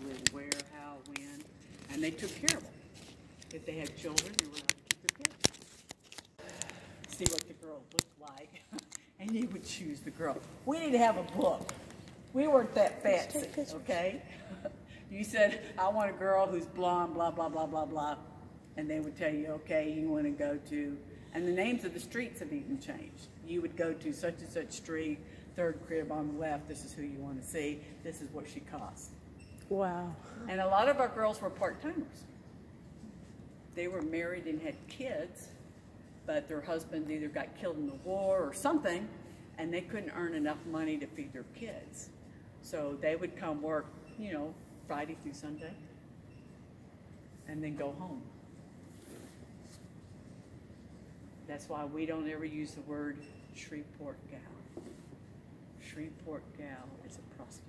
will where, how, when, and they took care of them. If they had children, they were allowed to keep their kids. See what the girl looked like, and you would choose the girl. We didn't have a book. We weren't that fancy, okay? You said, I want a girl who's blonde, blah, blah, blah, blah, blah. And they would tell you, okay, you want to go to, and the names of the streets have even changed. You would go to such and such street, third crib on the left, this is who you want to see, this is what she costs. Wow. And a lot of our girls were part-timers. They were married and had kids, but their husbands either got killed in the war or something, and they couldn't earn enough money to feed their kids. So they would come work, you know, Friday through Sunday, and then go home. That's why we don't ever use the word Shreveport gal. Shreveport gal is a prostitute.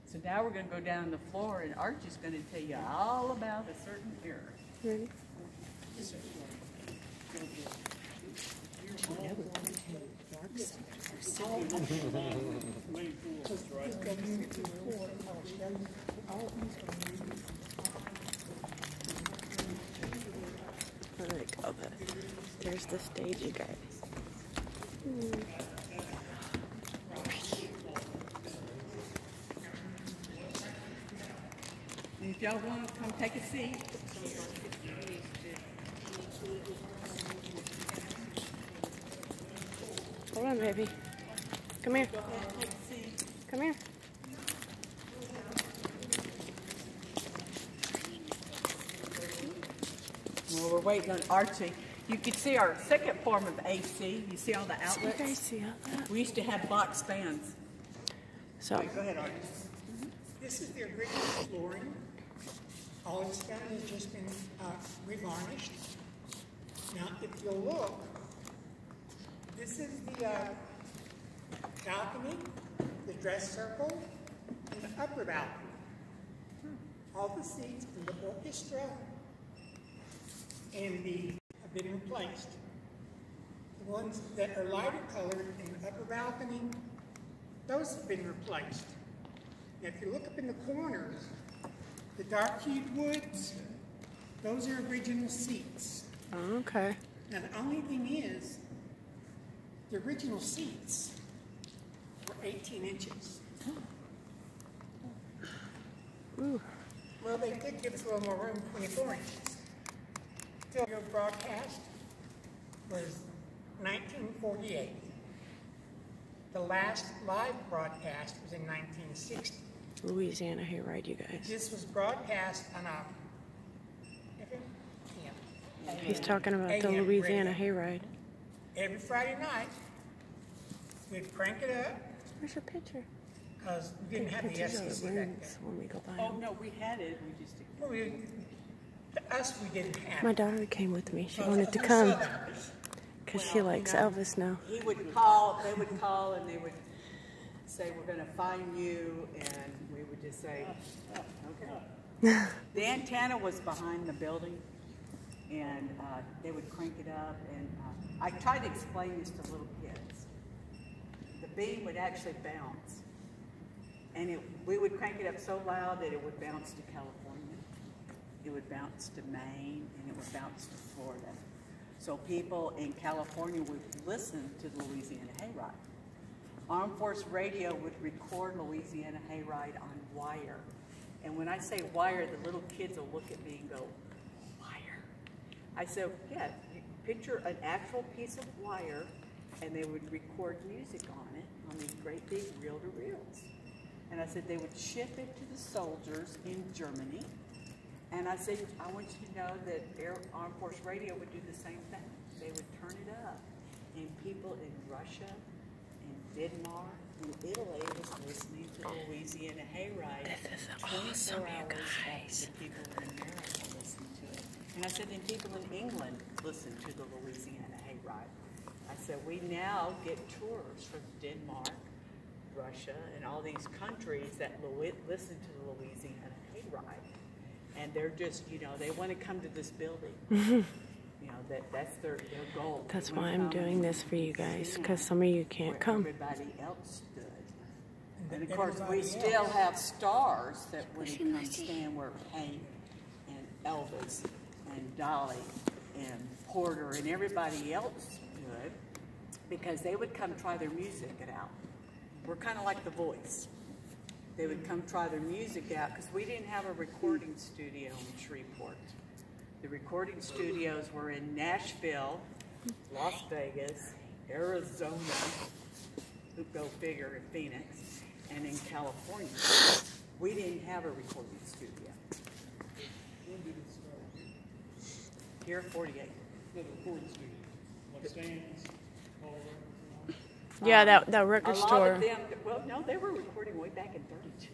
So now we're going to go down the floor, and Archie's going to tell you all about a certain era. Ready? Like, oh, there's the stage, you guys. If y'all want to come take a seat. Hold on, baby. Come here. Come here. Well, we're waiting on Archie. You can see our second form of AC. You see all the outlets? You guys see all that? We used to have box fans. So, Go ahead, Archie. This is the original flooring. All it's done has just been revarnished. Now, if you'll look, this is the balcony, the dress circle, and the upper balcony. All the seats in the orchestra and have been replaced. The ones that are lighter colored in the upper balcony, those have been replaced. Now, if you look up in the corners, the dark hued woods, those are original seats. oh, okay. Now, the only thing is, the original seats were 18 inches. Ooh. Well, they did give us a little more room, 24 inches. Still, your broadcast was 1948. The last live broadcast was in 1960. Louisiana hayride, you guys. This was broadcast on a He's talking about the Louisiana hayride. every Friday night. We'd crank it up Where's your picture? because we didn't have the Pictures of FCC the back rooms when we go by Oh, them. no, we had it. We just didn't. then. Well, we didn't have My it. daughter came with me. She Because wanted to us come Southerners, because she likes Elvis now. He would call, they would call, and they would say, we're going to find you, and we would just say, oh, okay. The antenna was behind the building, and they would crank it up, and I tried to explain this to little kids. The beam would actually bounce, and we would crank it up so loud that it would bounce to California, it would bounce to Maine, and it would bounce to Florida. So people in California would listen to the Louisiana hayride. Armed Force Radio would record Louisiana hayride on wire. And when I say wire, the little kids will look at me and go, wire? I said, yeah, you picture an actual piece of wire, and they would record music on it, on these great big reel-to-reels. And I said they would ship it to the soldiers in Germany. And I said, I want you to know that Armed Force Radio would do the same thing. They would turn it up, and people in Russia, in Denmark, in Italy was listening to the Louisiana hayride. This is awesome, 24 you hours guys. after the people in America listened to it. And I said, and people in England listen to the Louisiana hayride. I said, we now get tours from Denmark, Russia, and all these countries that listen to the Louisiana hayride. And they're just, you know, they want to come to this building. You know, that's their goal. That's why I'm doing this for you guys, because some of you can't come. Everybody else stood. And of course, we still have stars that would come stand where Hank and Elvis and Dolly and Porter and everybody else would, because they would come try their music out. We're kind of like The Voice. They would come try their music out because we didn't have a recording studio in Shreveport. The recording studios were in Nashville, Las Vegas, Arizona, go figure, in Phoenix, and in California. We didn't have a recording studio. When did it start? Here, 48. No, the recording studio. Like stands, Yeah, that record store. A lot of them, well, no, they were recording way back in 32.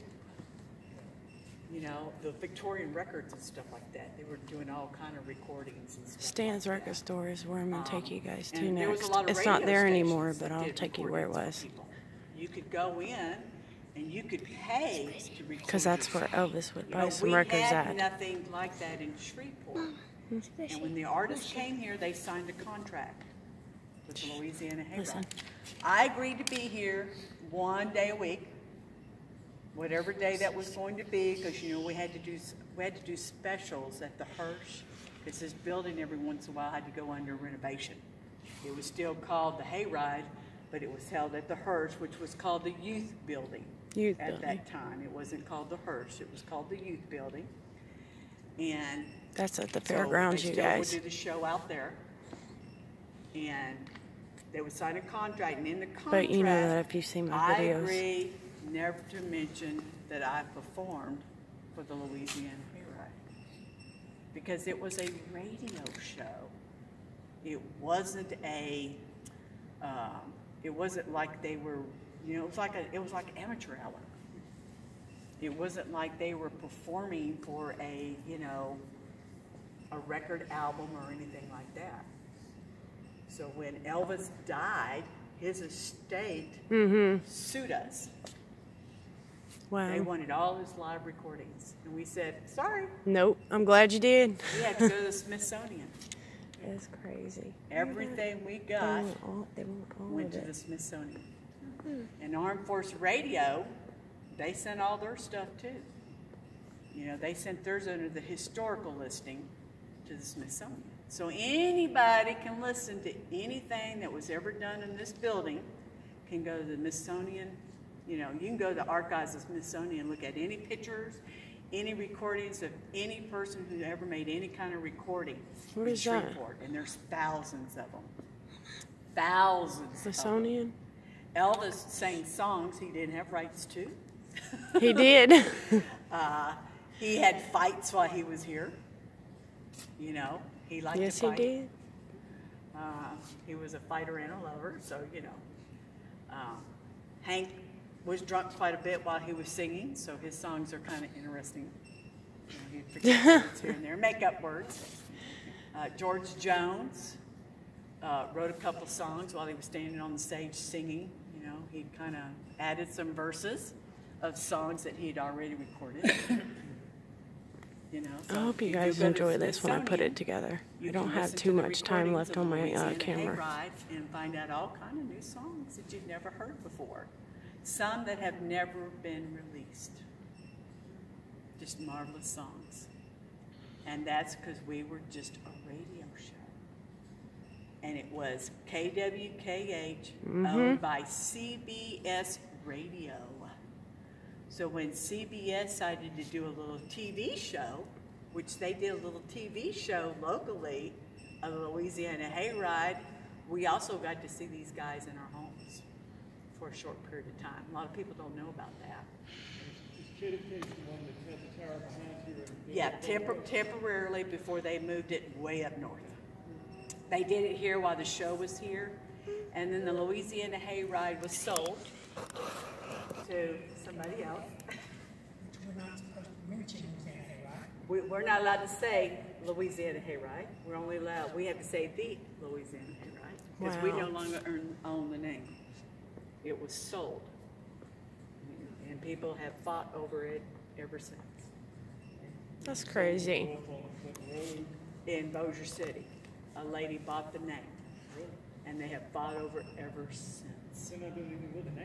You know, the Victorian records and stuff like that. They were doing all kind of recordings and stuff. Stan's like record store is where I'm going to take you guys to and there was next. a lot of It's not radio there anymore, stations but that I'll did take you where it recordings was. for people. You could go in and you could pay to record. Because that's where Elvis would buy some we records had at. nothing like that in Shreveport. And when the artists came here, they signed a contract with the Louisiana Hayride. I agreed to be here 1 day a week, whatever day that was going to be, because you know we had to do specials at the Hirsch, because this building every once in a while had to go under renovation. It was still called the Hayride, but it was held at the Hirsch, which was called the Youth Building. At that time, it wasn't called the Hirsch; it was called the Youth Building. And that's at the fairgrounds, you guys. They would do the show out there, and they would sign a contract, and in the contract, But you know that if you've seen my videos. I agree never to mention that I performed for the Louisiana Hayride, because it was a radio show. It wasn't a. It wasn't like they were. You know, it was like amateur hour. It wasn't like they were performing for a a record album or anything like that. So when Elvis died, his estate sued us. Wow. They wanted all his live recordings. And we said, sorry. Nope. I'm glad you did. We had to go to the Smithsonian. It's crazy. Everything we got went to the Smithsonian. And Armed Force Radio, they sent all their stuff too. You know, they sent theirs under the historical listing to the Smithsonian. So anybody can listen to anything that was ever done in this building, can go to the Smithsonian. You know, you can go to the archives of the Smithsonian and look at any pictures, any recordings of any person who ever made any kind of recording in Shreveport. And there's thousands of them. Thousands. Smithsonian? Of them. Elvis sang songs he didn't have rights to. He did. He had fights while he was here. You know, he liked to fight. Yes, he did. He was a fighter and a lover, so, you know. Hank was drunk quite a bit while he was singing, so his songs are kind of interesting. You know, he'd forget words here and there, make up words. George Jones wrote a couple songs while he was standing on the stage singing. You know, he kind of added some verses of songs that he had already recorded. You know, so I hope you guys enjoy this when I put it together. I don't have too much time left on my camera. And find out all kind of new songs that you've never heard before. Some that have never been released. Just marvelous songs. And that's because we were just a radio show. And it was KWKH, owned by CBS Radio. So when CBS decided to do a little TV show, which they did a little TV show locally of the Louisiana Hayride, we also got to see these guys in our homes for a short period of time. A lot of people don't know about that. Is KWK the one that had the tower behind you? Yeah, temporarily before they moved it way up north. They did it here while the show was here, and then the Louisiana Hayride was sold to somebody else. We're not supposed to mention Louisiana Hayride. We're not allowed to say Louisiana Hayride. We're only allowed, we have to say the Louisiana Hayride, because we no longer own the name. It was sold, and people have fought over it ever since. That's crazy. In Bossier City, a lady bought the name, and they have fought over it ever since. They're not doing anything with it now.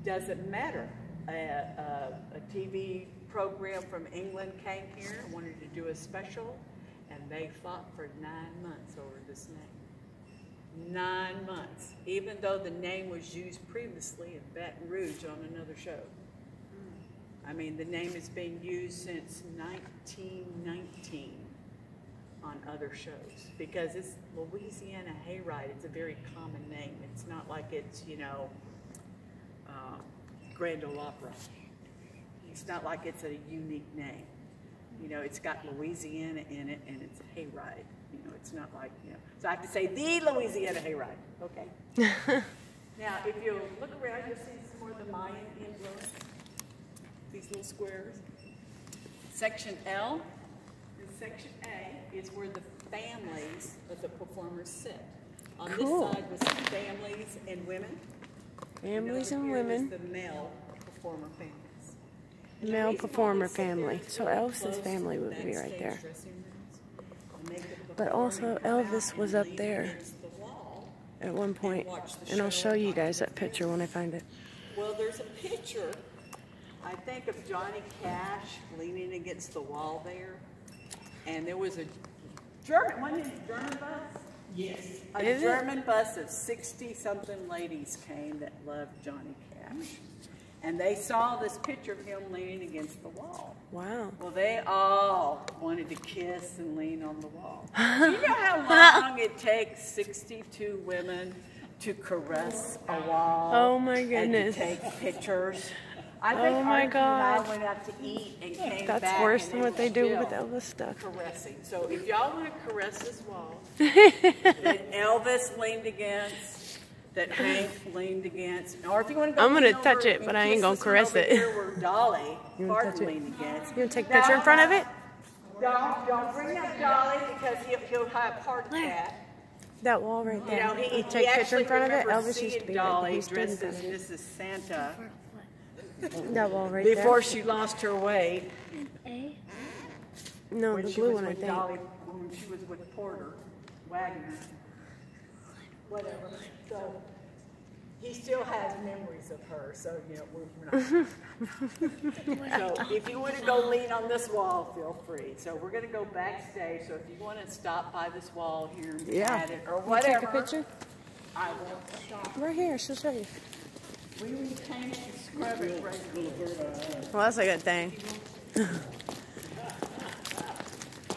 doesn't matter. A TV program from England came here and wanted to do a special, and they fought for 9 months over this name. 9 months, even though the name was used previously in Baton Rouge on another show. I mean, the name has been used since 1919 on other shows, because it's Louisiana Hayride. It's a very common name. It's not like it's, you know, Grand Ole Opry. It's not like it's a unique name. You know, it's got Louisiana in it, and it's Hayride. You know, it's not like, you know. So I have to say the Louisiana Hayride. Okay. Now, if you look around, you'll see some more of the Mayan influence. These little squares. Section L and Section A is where the families of the performers sit. On this side was families and women. Families and here women. was the male performer families. Male performer family. So Elvis's family would be right there. But also Elvis was up there at one point, and I'll show you guys that picture when I find it. Well, there's a picture, I think, of Johnny Cash leaning against the wall there, and there was a German, wasn't it a German bus? Yes. A German bus of 60-something ladies came that loved Johnny Cash. And they saw this picture of him leaning against the wall. Wow. Well, they all wanted to kiss and lean on the wall. Do you know how long it takes 62 women to caress a wall? Oh my goodness. And to take pictures? I think oh my God. and I went out to eat and came That's back. worse and than they what they were do still with Elvis stuff. Caressing. So if y'all want to caress this wall that Elvis leaned against, that Hank leaned against, or if you want to go, I'm gonna touch it, but I ain't gonna caress it. Here where Dolly touch it? leaned against. You gonna take a picture in front of it? Don't bring up Dolly, because he'll have a heart attack. That wall right there. You know, you take a picture in front of it. Elvis used to be Dolly right there. He dressed stood as in front Mrs. Santa of it. That wall right before there. she lost her weight. No, When the she blue was one, I with think. Dolly, when she was with Porter Wagner, whatever. So he still has memories of her. So you know, we're not. So if you want to go lean on this wall, feel free. So we're going to go backstage. So if you want to stop by this wall here and at it or whatever, take a picture. I will stop. Right here, she'll show you. We retain to scrub it right here. Well, that's a good thing.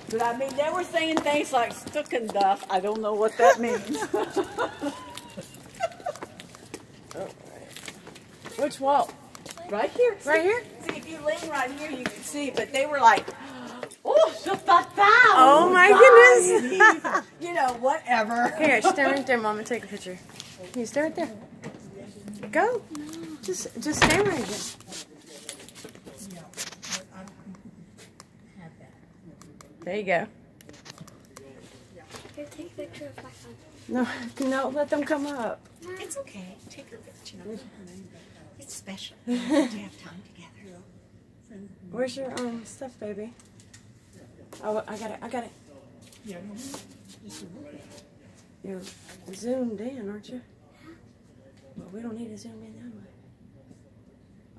But I mean, they were saying things like stuck and duff. I don't know what that means. Which wall? Right here. See, Right here? See, if you lean right here, you can see. But they were like, oh, shut that down. Oh my goodness. You know, whatever. Here, stand right there, Mama. Take a picture. Can you stay right there? Go. Just stand right here. There you go. Here, take a picture of my phone. No, let them come up. It's okay. Take a picture. It's special. You have to have time together. Where's your stuff, baby? Oh, I got it. You're zoomed in, aren't you? Well, we don't need to zoom in that way.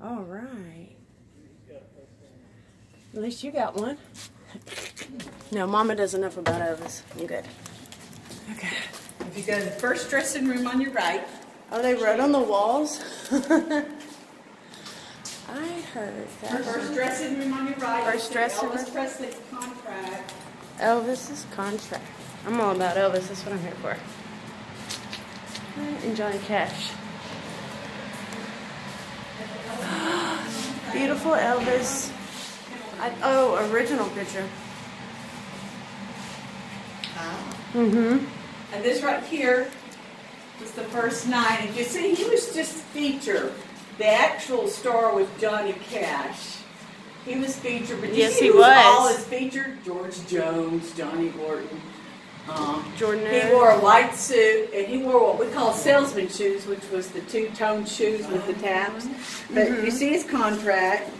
All right. At least you got one. No, Mama does enough about Elvis. I'm good. Okay. If you go to the first dressing room on your right. Are they right on the walls? I heard that. First dressing room on your right. First dressing room. Elvis Presley's contract. Elvis's contract. I'm all about Elvis. That's what I'm here for. And Johnny Cash. Beautiful Elvis. Oh, original picture. Mm-hmm. And this right here was the first night. And you see, he was just featured. The actual star was Johnny Cash. He was featured, but yes, he was. All his featured: George Jones, Johnny Horton. Jordan. He wore a white suit, and he wore what we call salesman shoes, which was the two-tone shoes with the taps. But you see his contract.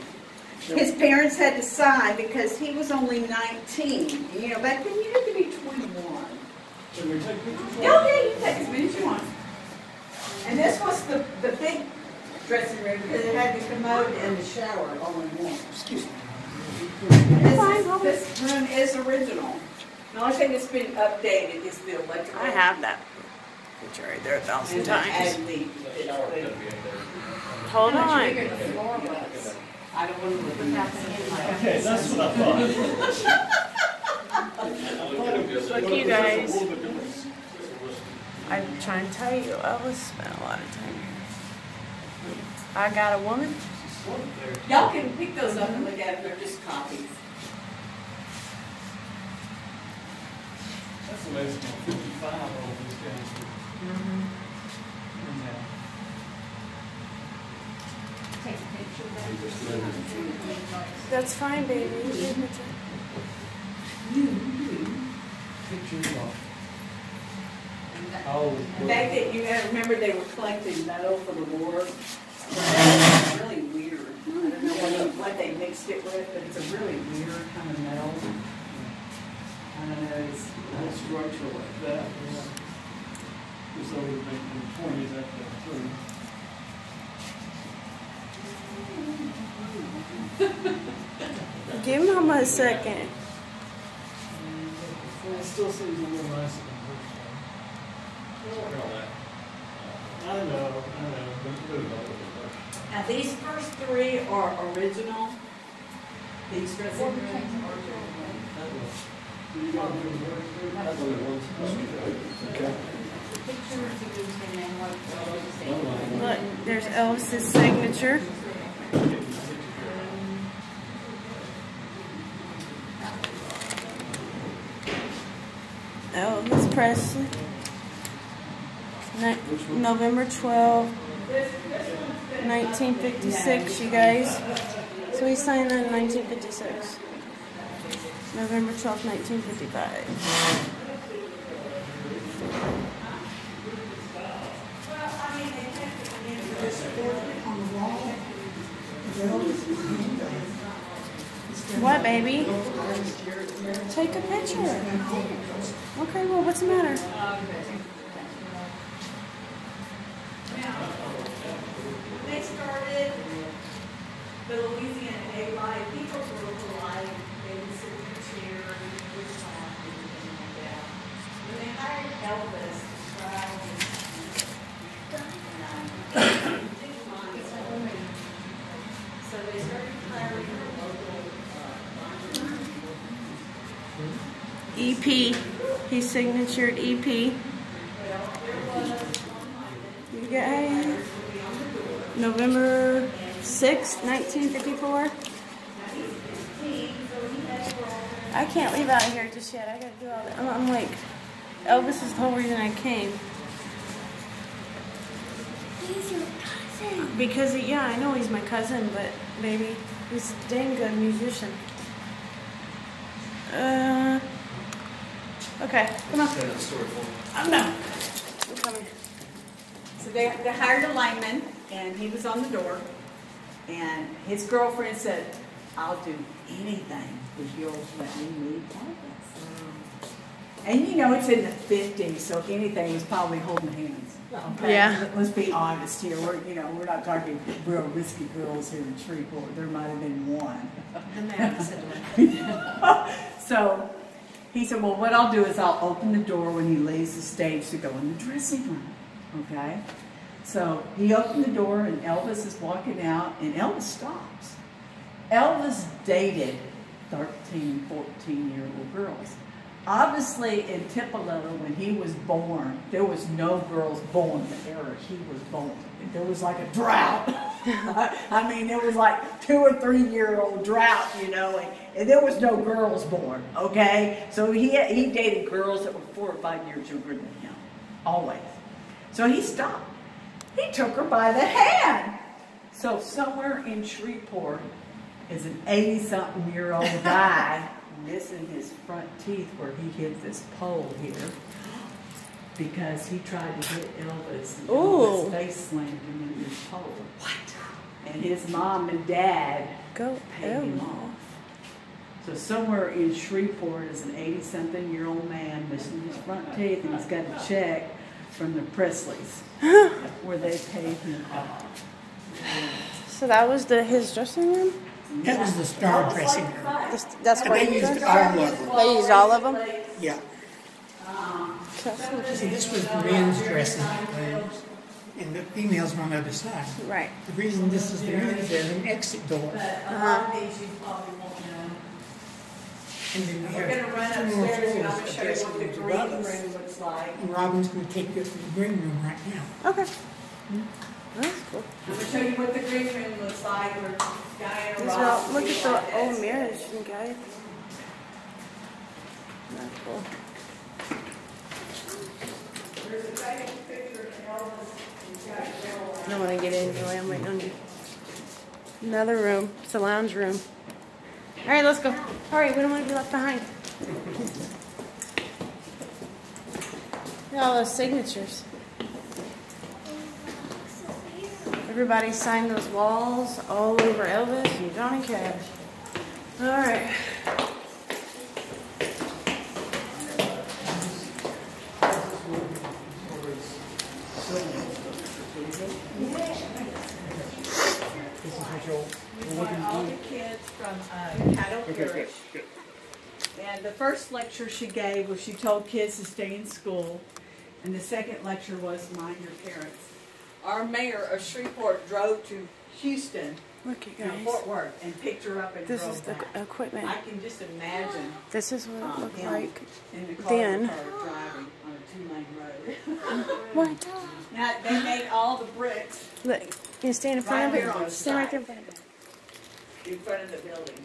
His parents had to sign because he was only 19. You know, back then you had to be 21. Yeah, you can take as many as you want. And this was the big dressing room because it had the commode and the shower all in one. Excuse me. This room is original. The only thing that's been updated is the electrical. I have that picture right there 1,000 and times. the Hold on. I don't want to live in that. Okay, that's what I thought. Look, you guys. I'm trying to tell you, Elvis spent a lot of time here. I got a woman. Y'all can pick those up and look at them. They're just copies. That's amazing. 55 all these guys. Take a picture That's fine, baby. Pictures of. Oh, The fact that you gotta remember they were collecting metal for the war. It's really weird. I don't know what they mixed it with, but it's a really weird kind of metal. I don't know. It's a structure like that. It's over in the 20s after through. Give Mama a second. It still seems a little nicer than I know. Now these first three are original. These dressing rooms Look, there's Elvis's signature. Elvis Presley. November 12, 1956, you guys. So he signed that in 1956. November 12, 1955. What, baby? Take a picture. Okay, well, what's the matter? They started the Louisiana A-Line. People were polite. They would sit in a chair and would talk and everything like that. When they hired Elvis to try so they started hiring local EP. He signatured EP. You guys. November 6, 1954. I can't leave out of here just yet. I gotta do all that. I'm like, Elvis is the whole reason I came. He's your cousin. Because, yeah, I know he's my cousin, but, baby, he's a dang good musician. Okay, come on. I'm done. I'm coming. So they hired a lineman, and he was on the door, and his girlfriend said, I'll do anything if you'll let me meet Elvis. And you know, it's in the 50s, so if anything, it's probably holding hands. Okay? Yeah. Let's be honest here. We're not talking real risky girls here in Shreveport. There might have been one. So he said, well, what I'll do is I'll open the door when he lays the stage to go in the dressing room. Okay? So he opened the door, and Elvis is walking out, and Elvis stops. Elvis dated 13, 14-year-old girls. Obviously, in Tupelo, when he was born, there was no girls born the era he was born. There was like a drought. I mean, there was like 2 or 3 year old drought, you know, and there was no girls born, okay? So he dated girls that were 4 or 5 years younger than him, always. So he stopped. He took her by the hand. So somewhere in Shreveport is an 80-something-year-old guy missing his front teeth where he hit this pole here because he tried to hit Elvis and Elvis face slammed him into this pole. What? And his mom and dad paid him off. So somewhere in Shreveport is an 80-something-year-old man missing his front teeth, and he's got a check from the Presleys where they paid him off. So that was his dressing room? That was the star dressing room. That's And what they he used dressed? all of them. They used all of them? Yeah. So that's cool. See, this was the men's dressing rooms, and the females were on the other side. Right. The reason this is the men's, there's an exit door. And then we have two more floors of dressing rooms above us. And Robin's going to take you up to the green room right now. Okay. That's cool. I'm going to show you what the green room looks like. Where Guy and These are Rob all, look will at be the on old this. mirrors and guys. That's cool. There's a giant picture of Elvis. I don't want to get in anyway. I'm waiting on you. Another room. It's a lounge room. All right, let's go. Hurry, we don't want to be left behind. Look at all those signatures. Everybody signed those walls all over Elvis and Johnny Cash. All right. All the kids from Caddo Parish. And the first lecture she gave was she told kids to stay in school. And the second lecture was mind your parents. Our mayor of Shreveport drove to Houston, Look, you guys. Fort Worth, and picked her up and This drove is the back. equipment. I can just imagine This is what it looked him like in the car then. with her driving on a 2-lane road. What? Now, they made all the bricks Look, you stand in front Right here of on it. the Stand right side. there in front of it. in front of the building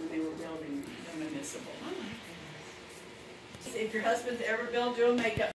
when they were building the Municipal. If your husband's ever built you a makeup